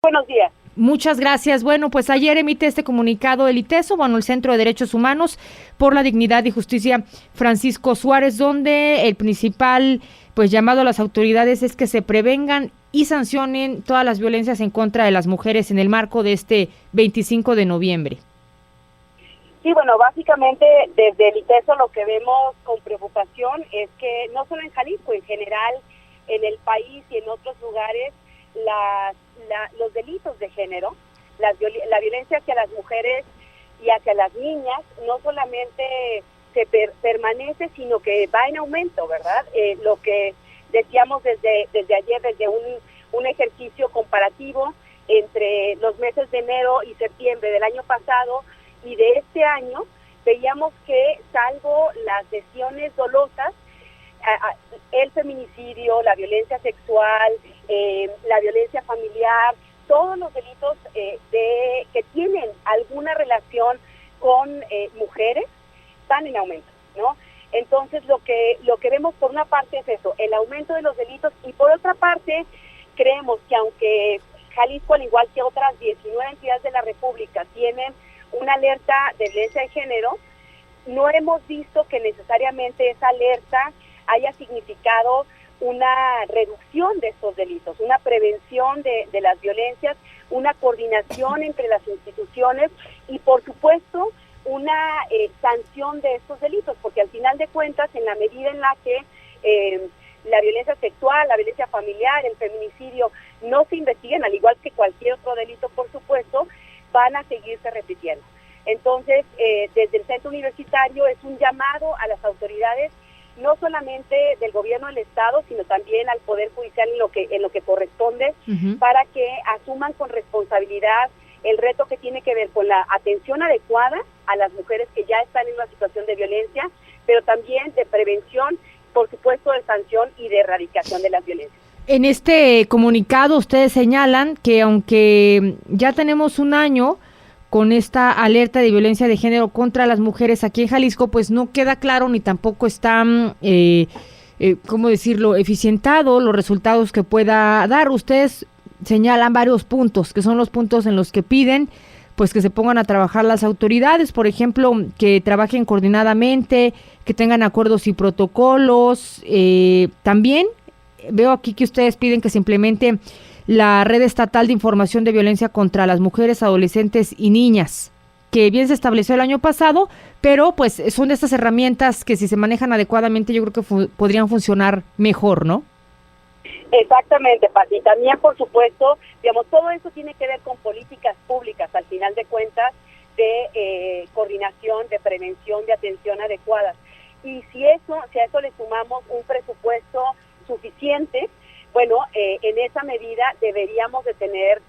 Buenos días. Muchas gracias. Bueno, pues ayer emite este comunicado el ITESO, el Centro de Derechos Humanos por la Dignidad y Justicia Francisco Suárez, donde el principal llamado a las autoridades es que se prevengan y sancionen todas las violencias en contra de las mujeres en el marco de este 25 de noviembre. Sí, bueno, básicamente desde el ITESO lo que vemos con preocupación es que no solo en Jalisco, en general en el país y en otros lugares, los delitos de género, la violencia hacia las mujeres y hacia las niñas, no solamente se permanece, sino que va en aumento, ¿verdad? Lo que decíamos desde ayer, desde un ejercicio comparativo entre los meses de enero y septiembre del año pasado y de este año, veíamos que salvo las lesiones dolosas, el feminicidio, la violencia sexual, la violencia familiar, todos los delitos que tienen alguna relación con mujeres están en aumento, ¿no? Entonces lo que vemos por una parte es eso, el aumento de los delitos, y por otra parte creemos que aunque Jalisco, al igual que otras 19 entidades de la República, tienen una alerta de violencia de género, no hemos visto que necesariamente esa alerta haya significado una reducción de estos delitos, una prevención de las violencias, una coordinación entre las instituciones y, por supuesto, una sanción de estos delitos, porque al final de cuentas, en la medida en la que la violencia sexual, la violencia familiar, el feminicidio no se investiguen, al igual que cualquier otro delito, por supuesto, van a seguirse repitiendo. Entonces, desde el centro universitario es un llamado a las autoridades, no solamente del gobierno del estado, sino también al Poder Judicial en lo que corresponde, para que asuman con responsabilidad el reto que tiene que ver con la atención adecuada a las mujeres que ya están en una situación de violencia, pero también de prevención, por supuesto, de sanción y de erradicación de las violencias. En este comunicado ustedes señalan que aunque ya tenemos un año con esta alerta de violencia de género contra las mujeres aquí en Jalisco, pues no queda claro ni tampoco está, ¿cómo decirlo?, eficientado los resultados que pueda dar. Ustedes señalan varios puntos, que son los puntos en los que piden pues que se pongan a trabajar las autoridades, por ejemplo, que trabajen coordinadamente, que tengan acuerdos y protocolos. También veo aquí que ustedes piden que se implemente la Red Estatal de Información de Violencia contra las Mujeres, Adolescentes y Niñas, que bien se estableció el año pasado, pero pues son de estas herramientas que si se manejan adecuadamente yo creo que podrían funcionar mejor, ¿no? Exactamente, Pati. También, por supuesto, digamos, todo eso tiene que ver con políticas públicas, al final de cuentas, de coordinación, de prevención, de atención adecuadas. Y si a eso le sumamos un presupuesto suficiente, bueno, en esa medida deberíamos de tener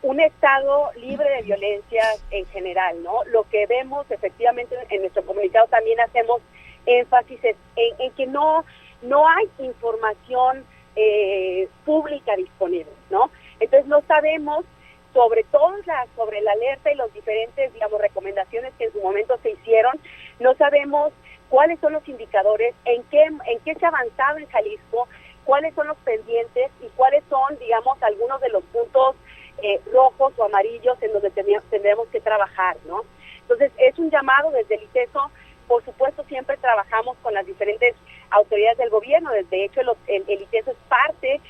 un estado libre de violencias en general, ¿no? Lo que vemos efectivamente en nuestro comunicado también hacemos énfasis en que no hay información pública disponible, ¿no? Entonces no sabemos sobre la alerta y los diferentes, digamos, recomendaciones que en su momento se hicieron, no sabemos cuáles son los indicadores, en qué se ha avanzado en Jalisco, cuáles son los pendientes y cuáles son, digamos, algunos de los puntos rojos o amarillos en donde tendremos que trabajar, ¿no? Entonces, es un llamado desde el ITESO. Por supuesto, siempre trabajamos con las diferentes autoridades del gobierno. De hecho, el ITESO es parte,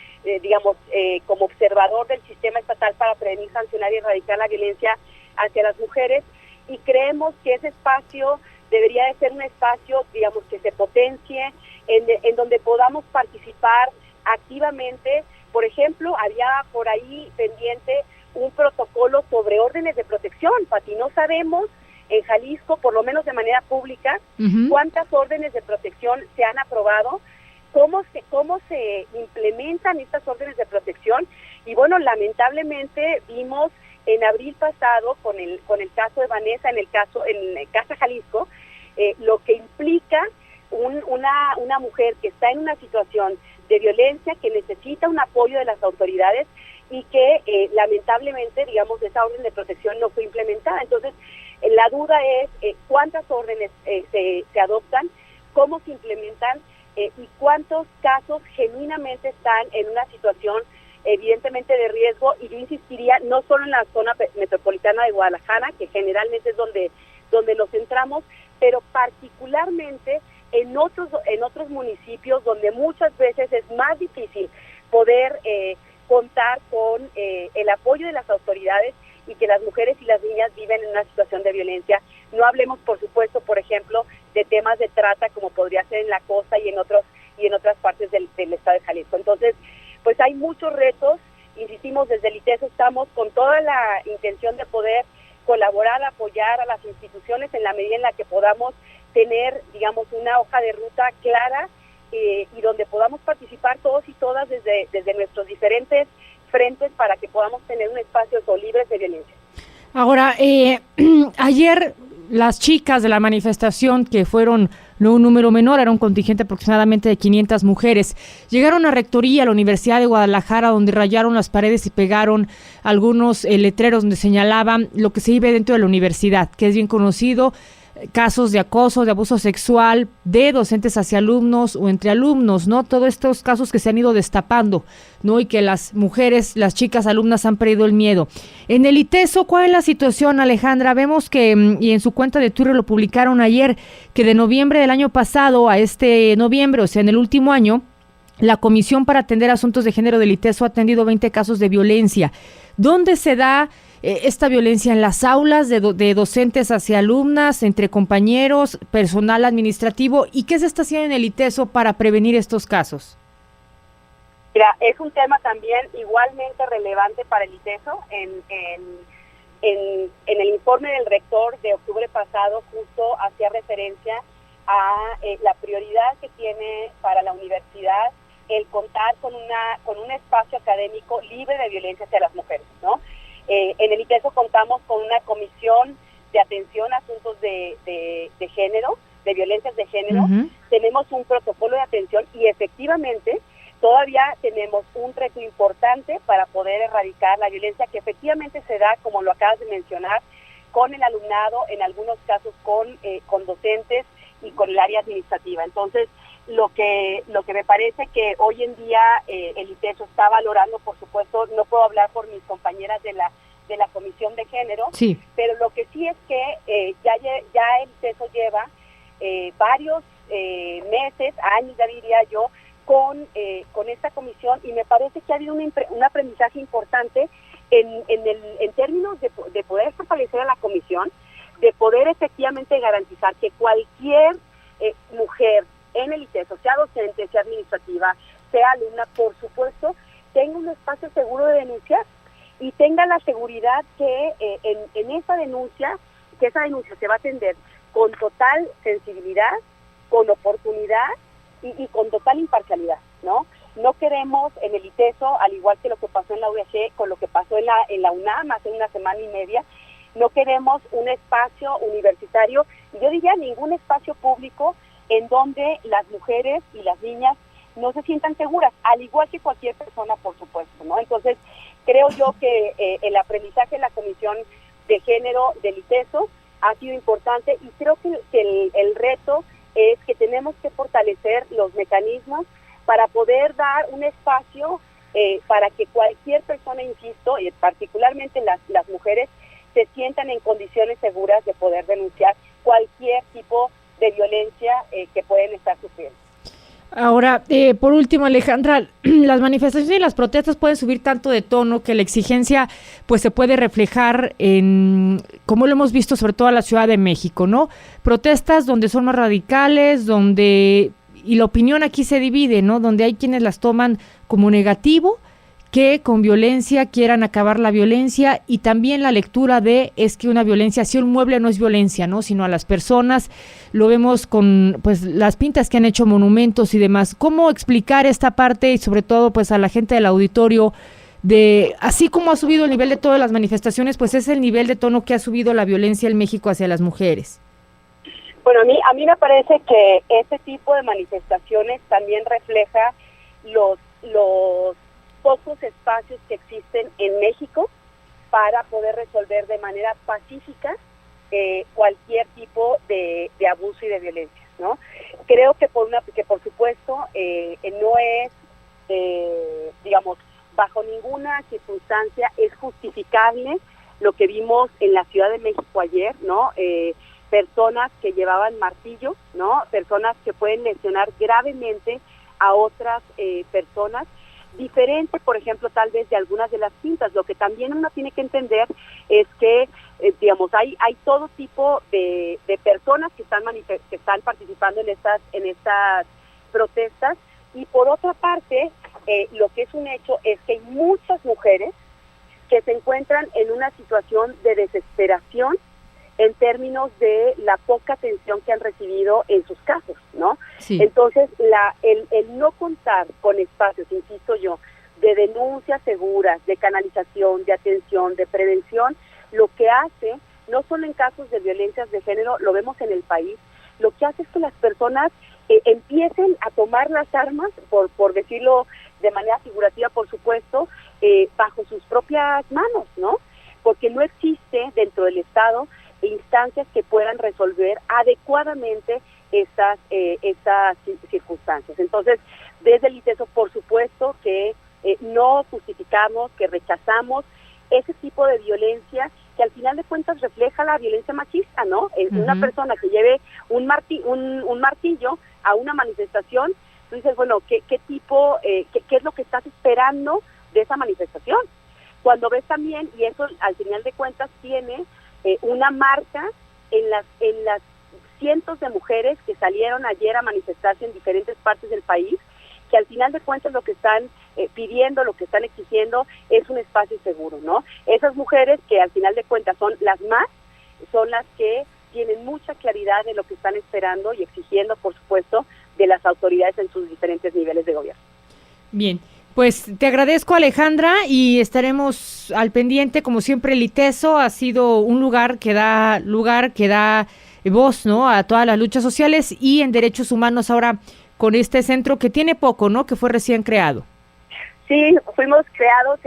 como observador del sistema estatal para prevenir, sancionar y erradicar la violencia hacia las mujeres, y creemos que ese espacio debería de ser un espacio, digamos, que se potencie, en donde podamos participar activamente. Por ejemplo, había por ahí pendiente un protocolo sobre órdenes de protección, Pati. No sabemos en Jalisco, por lo menos de manera pública, cuántas órdenes de protección se han aprobado, cómo se implementan estas órdenes de protección. Y bueno, lamentablemente vimos en abril pasado con el caso de Vanessa, en el caso Jalisco, lo que implica una mujer que está en una situación de violencia, que necesita un apoyo de las autoridades y que lamentablemente, digamos, esa orden de protección no fue implementada. Entonces, la duda es cuántas órdenes se adoptan, cómo se implementan y cuántos casos genuinamente están en una situación evidentemente de riesgo, y yo insistiría no solo en la zona metropolitana de Guadalajara, que generalmente es donde nos centramos, pero particularmente en otros municipios donde muchas veces es más difícil poder contar con el apoyo de las autoridades y que las mujeres y las niñas viven en una situación de violencia. No hablemos, por supuesto, por ejemplo, de temas de trata como podría ser en la costa y en otras partes del estado de Jalisco. Entonces, pues hay muchos retos. Insistimos, desde el ITESO estamos con toda la intención de poder colaborar, apoyar a las instituciones en la medida en la que podamos tener, digamos, una hoja de ruta clara y donde podamos participar todos y todas desde nuestros diferentes frentes para que podamos tener un espacio libre de violencia. Ahora, ayer las chicas de la manifestación, que fueron no un número menor, era un contingente aproximadamente de 500 mujeres, llegaron a Rectoría, a la Universidad de Guadalajara, donde rayaron las paredes y pegaron algunos letreros donde señalaban lo que se vive dentro de la universidad, que es bien conocido, casos de acoso, de abuso sexual, de docentes hacia alumnos o entre alumnos, ¿no? Todos estos casos que se han ido destapando, ¿no? Y que las mujeres, las chicas alumnas han perdido el miedo. En el ITESO, ¿cuál es la situación, Alejandra? Vemos que, y en su cuenta de Twitter lo publicaron ayer, que de noviembre del año pasado a este noviembre, o sea, en el último año, la Comisión para Atender Asuntos de Género del ITESO ha atendido 20 casos de violencia. ¿Dónde se da esta violencia? ¿En las aulas de docentes hacia alumnas, entre compañeros, personal administrativo? ¿Y qué se está haciendo en el ITESO para prevenir estos casos? Mira, es un tema también igualmente relevante para el ITESO. En el informe del rector de octubre pasado justo hacía referencia a la prioridad que tiene para la universidad el contar con un espacio académico libre de violencia hacia las mujeres, ¿no? En el ITESO contamos con una comisión de atención a asuntos de género, de violencias de género. Uh-huh. Tenemos un protocolo de atención y efectivamente todavía tenemos un reto importante para poder erradicar la violencia que efectivamente se da, como lo acabas de mencionar, con el alumnado, en algunos casos con docentes y con el área administrativa. Entonces, lo que me parece que hoy en día el ITESO está valorando, por supuesto, no puedo hablar por mis compañeras de la Comisión de Género, sí, pero lo que sí es que ya el ITESO lleva varios meses, años ya diría yo, con esta comisión, y me parece que ha habido un aprendizaje importante en términos de poder fortalecer a la comisión, de poder efectivamente garantizar que cualquier mujer en el ITESO, sea docente, sea administrativa, sea alumna, por supuesto, tenga un espacio seguro de denunciar y tenga la seguridad que en esa denuncia se va a atender con total sensibilidad, con oportunidad y con total imparcialidad, ¿no? No queremos en el ITESO, al igual que lo que pasó en la UAG, con lo que pasó en la UNAM hace una semana y media, no queremos un espacio universitario, y yo diría ningún espacio público en donde las mujeres y las niñas no se sientan seguras, al igual que cualquier persona, por supuesto, ¿no? Entonces, creo yo que el aprendizaje de la Comisión de Género del ITESO ha sido importante, y creo que el reto es que tenemos que fortalecer los mecanismos para poder dar un espacio para que cualquier persona, insisto, y particularmente las mujeres, se sientan en condiciones seguras de poder denunciar cualquier tipo de violencia que pueden estar sufriendo. Ahora, por último, Alejandra, las manifestaciones y las protestas pueden subir tanto de tono que la exigencia pues se puede reflejar en, como lo hemos visto sobre todo en la Ciudad de México, ¿no? Protestas donde son más radicales, y la opinión aquí se divide, ¿no? Donde hay quienes las toman como negativo, que con violencia quieran acabar la violencia, y también la lectura es que una violencia, si un mueble no es violencia, ¿no? Sino a las personas. Lo vemos con pues las pintas que han hecho monumentos y demás. ¿Cómo explicar esta parte y sobre todo pues a la gente del auditorio de, así como ha subido el nivel de todas las manifestaciones, pues es el nivel de tono que ha subido la violencia en México hacia las mujeres? Bueno, a mí me parece que este tipo de manifestaciones también refleja los pocos espacios que existen en México para poder resolver de manera pacífica cualquier tipo de abuso y de violencia, ¿no? Creo que por supuesto no es, digamos, bajo ninguna circunstancia es justificable lo que vimos en la Ciudad de México ayer, ¿no? Personas que llevaban martillo, ¿no? Personas que pueden lesionar gravemente a otras personas, diferente, por ejemplo, tal vez de algunas de las pintas. Lo que también uno tiene que entender es que, digamos, hay todo tipo de personas que están participando en estas protestas, y por otra parte, lo que es un hecho es que hay muchas mujeres que se encuentran en una situación de desesperación en términos de la poca atención que han recibido en sus casos, ¿no? Sí. Entonces, el no contar con espacios, insisto yo, de denuncias seguras, de canalización, de atención, de prevención, lo que hace, no solo en casos de violencias de género, lo vemos en el país, lo que hace es que las personas empiecen a tomar las armas, por decirlo de manera figurativa, por supuesto, bajo sus propias manos, ¿no? Porque no existe dentro del Estado instancias que puedan resolver adecuadamente estas circunstancias. Entonces, desde el ITESO, por supuesto que no justificamos, que rechazamos ese tipo de violencia que al final de cuentas refleja la violencia machista, ¿no? Una persona que lleve un martillo a una manifestación, tú dices, bueno, ¿qué es lo que estás esperando de esa manifestación? Cuando ves también, y eso al final de cuentas tiene una marca en las cientos de mujeres que salieron ayer a manifestarse en diferentes partes del país, que al final de cuentas lo que están pidiendo, lo que están exigiendo es un espacio seguro, ¿no? Esas mujeres que al final de cuentas son las que tienen mucha claridad de lo que están esperando y exigiendo, por supuesto, de las autoridades en sus diferentes niveles de gobierno. Bien, pues te agradezco, Alejandra, y estaremos al pendiente. Como siempre, el ITESO ha sido un lugar que da voz, ¿no?, a todas las luchas sociales y en derechos humanos, ahora con este centro que tiene poco, ¿no?, que fue recién creado. Sí, fuimos creados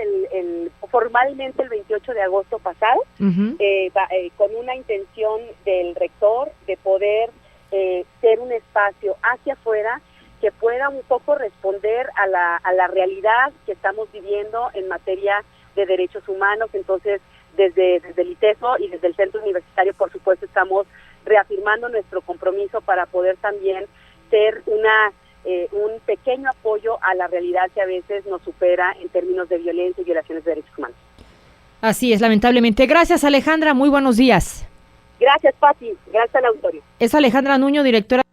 formalmente el 28 de agosto pasado, con una intención del rector de poder ser un espacio hacia afuera que pueda un poco responder a la realidad que estamos viviendo en materia de derechos humanos. Entonces, desde el ITESO y desde el Centro Universitario, por supuesto, estamos reafirmando nuestro compromiso para poder también ser un pequeño apoyo a la realidad que a veces nos supera en términos de violencia y violaciones de derechos humanos. Así es, lamentablemente. Gracias, Alejandra. Muy buenos días. Gracias, Pati. Gracias al auditorio. Es Alejandra Nuño, directora